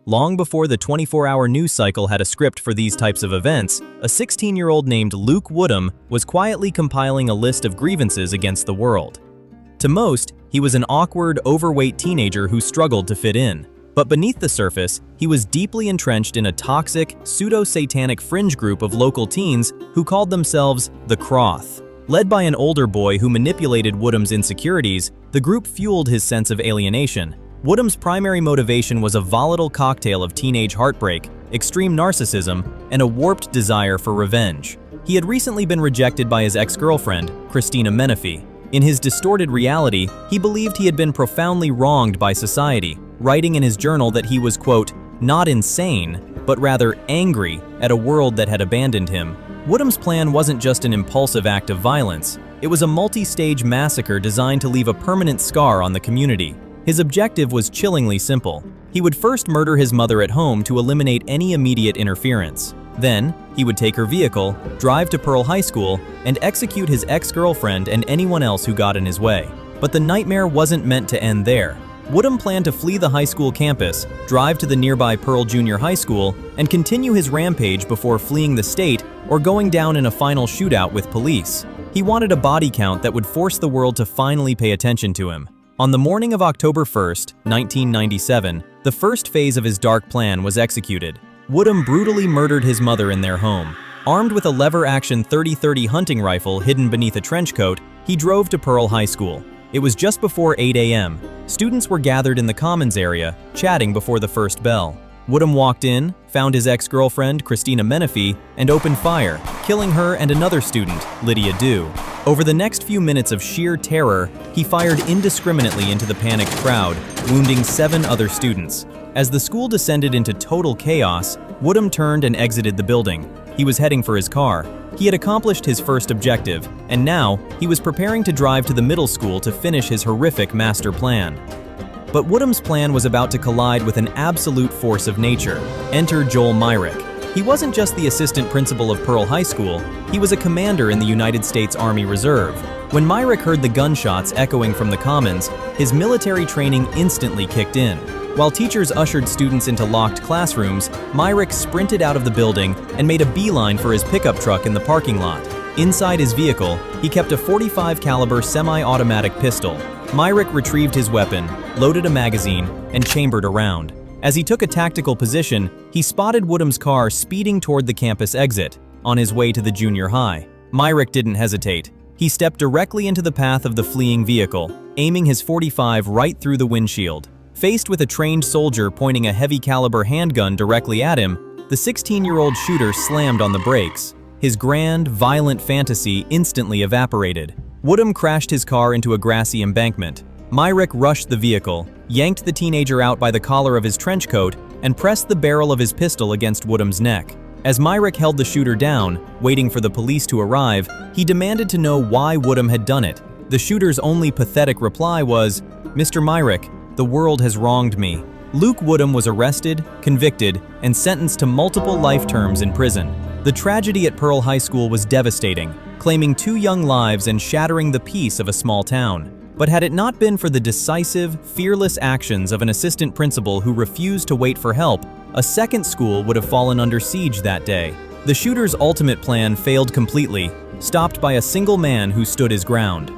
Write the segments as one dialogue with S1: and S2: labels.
S1: Long before the 24-hour news cycle had a script for these types of events, a 16-year-old named Luke Woodham was quietly compiling a list of grievances against the world. To most, he was an awkward, overweight teenager who struggled to fit in. But beneath the surface, he was deeply entrenched in a toxic, pseudo-satanic fringe group of local teens who called themselves the Croth. Led by an older boy who manipulated Woodham's insecurities, the group fueled his sense of alienation. Woodham's primary motivation was a volatile cocktail of teenage heartbreak, extreme narcissism, and a warped desire for revenge. He had recently been rejected by his ex-girlfriend, Christina Menifee. In his distorted reality, he believed he had been profoundly wronged by society, writing in his journal that he was, quote, not insane, but rather angry at a world that had abandoned him. Woodham's plan wasn't just an impulsive act of violence. It was a multi-stage massacre designed to leave a permanent scar on the community. His objective was chillingly simple. He would first murder his mother at home to eliminate any immediate interference. Then, he would take her vehicle, drive to Pearl High School, and execute his ex-girlfriend and anyone else who got in his way. But the nightmare wasn't meant to end there. Woodham planned to flee the high school campus, drive to the nearby Pearl Junior High School, and continue his rampage before fleeing the state or going down in a final shootout with police. He wanted a body count that would force the world to finally pay attention to him. On the morning of October 1st, 1997, the first phase of his dark plan was executed. Woodham brutally murdered his mother in their home. Armed with a lever-action .30-30 hunting rifle hidden beneath a trench coat, he drove to Pearl High School. It was just before 8 a.m. Students were gathered in the commons area, chatting before the first bell. Woodham walked in, found his ex-girlfriend, Christina Menifee, and opened fire, killing her and another student, Lydia Dew. Over the next few minutes of sheer terror, he fired indiscriminately into the panicked crowd, wounding 7 other students. As the school descended into total chaos, Woodham turned and exited the building. He was heading for his car. He had accomplished his first objective, and now he was preparing to drive to the middle school to finish his horrific master plan. But Woodham's plan was about to collide with an absolute force of nature. Enter Joel Myrick. He wasn't just the assistant principal of Pearl High School, he was a commander in the United States Army Reserve. When Myrick heard the gunshots echoing from the commons, his military training instantly kicked in. While teachers ushered students into locked classrooms, Myrick sprinted out of the building and made a beeline for his pickup truck in the parking lot. Inside his vehicle, he kept a .45 caliber semi-automatic pistol. Myrick retrieved his weapon, loaded a magazine, and chambered a round. As he took a tactical position, he spotted Woodham's car speeding toward the campus exit, on his way to the junior high. Myrick didn't hesitate. He stepped directly into the path of the fleeing vehicle, aiming his .45 right through the windshield. Faced with a trained soldier pointing a heavy-caliber handgun directly at him, the 16-year-old shooter slammed on the brakes. His grand, violent fantasy instantly evaporated. Woodham crashed his car into a grassy embankment. Myrick rushed the vehicle, yanked the teenager out by the collar of his trench coat, and pressed the barrel of his pistol against Woodham's neck. As Myrick held the shooter down, waiting for the police to arrive, he demanded to know why Woodham had done it. The shooter's only pathetic reply was, "Mr. Myrick, the world has wronged me." Luke Woodham was arrested, convicted, and sentenced to multiple life terms in prison. The tragedy at Pearl High School was devastating, claiming 2 young lives and shattering the peace of a small town. But had it not been for the decisive, fearless actions of an assistant principal who refused to wait for help, a second school would have fallen under siege that day. The shooter's ultimate plan failed completely, stopped by a single man who stood his ground.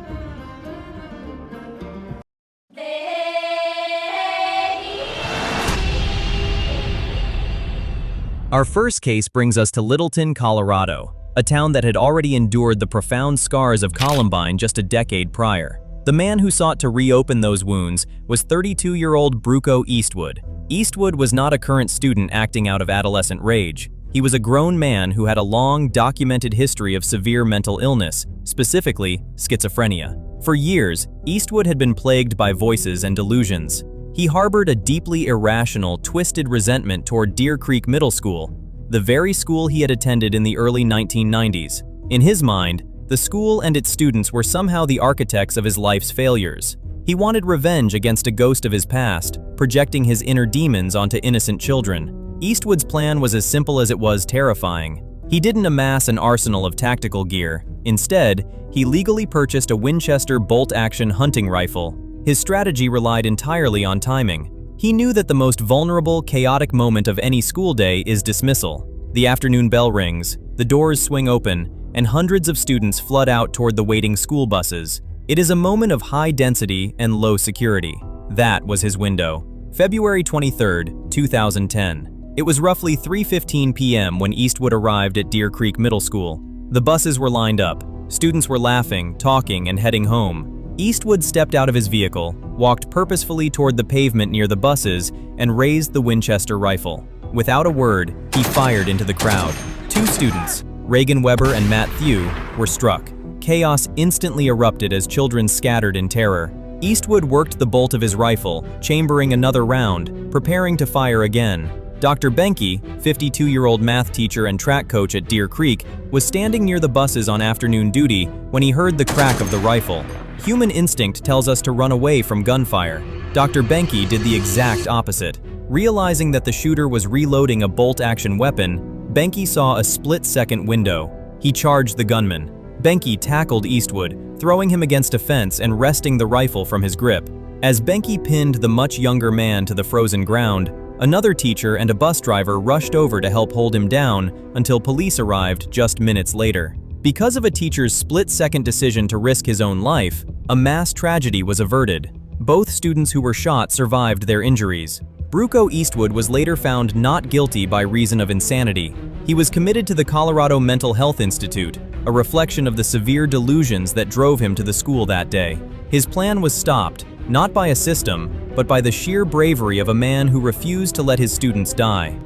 S1: Our first case brings us to Littleton, Colorado, a town that had already endured the profound scars of Columbine just a decade prior. The man who sought to reopen those wounds was 32-year-old Bruco Eastwood. Eastwood was not a current student acting out of adolescent rage. He was a grown man who had a long, documented history of severe mental illness, specifically schizophrenia. For years, Eastwood had been plagued by voices and delusions. He harbored a deeply irrational, twisted resentment toward Deer Creek Middle School, the very school he had attended in the early 1990s. In his mind, the school and its students were somehow the architects of his life's failures. He wanted revenge against a ghost of his past, projecting his inner demons onto innocent children. Eastwood's plan was as simple as it was terrifying. He didn't amass an arsenal of tactical gear. Instead, he legally purchased a Winchester bolt-action hunting rifle. His strategy relied entirely on timing. He knew that the most vulnerable, chaotic moment of any school day is dismissal. The afternoon bell rings, the doors swing open, and hundreds of students flood out toward the waiting school buses. It is a moment of high density and low security. That was his window. February 23, 2010. It was roughly 3:15 p.m. when Eastwood arrived at Deer Creek Middle School. The buses were lined up. Students were laughing, talking, and heading home. Eastwood stepped out of his vehicle, walked purposefully toward the pavement near the buses, and raised the Winchester rifle. Without a word, he fired into the crowd. Two students, Reagan Weber and Matt Thew, were struck. Chaos instantly erupted as children scattered in terror. Eastwood worked the bolt of his rifle, chambering another round, preparing to fire again. Dr. Benke, 52-year-old math teacher and track coach at Deer Creek, was standing near the buses on afternoon duty when he heard the crack of the rifle. Human instinct tells us to run away from gunfire. Dr. Benke did the exact opposite. Realizing that the shooter was reloading a bolt-action weapon, Benke saw a split-second window. He charged the gunman. Benke tackled Eastwood, throwing him against a fence and wresting the rifle from his grip. As Benke pinned the much younger man to the frozen ground, another teacher and a bus driver rushed over to help hold him down until police arrived just minutes later. Because of a teacher's split-second decision to risk his own life, a mass tragedy was averted. Both students who were shot survived their injuries. Bruco Eastwood was later found not guilty by reason of insanity. He was committed to the Colorado Mental Health Institute, a reflection of the severe delusions that drove him to the school that day. His plan was stopped, not by a system, but by the sheer bravery of a man who refused to let his students die.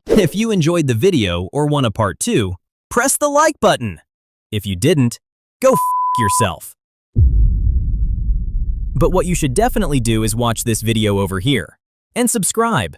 S1: If you enjoyed the video or want a part 2, press the like button. If you didn't, go f*** yourself. But what you should definitely do is watch this video over here and subscribe.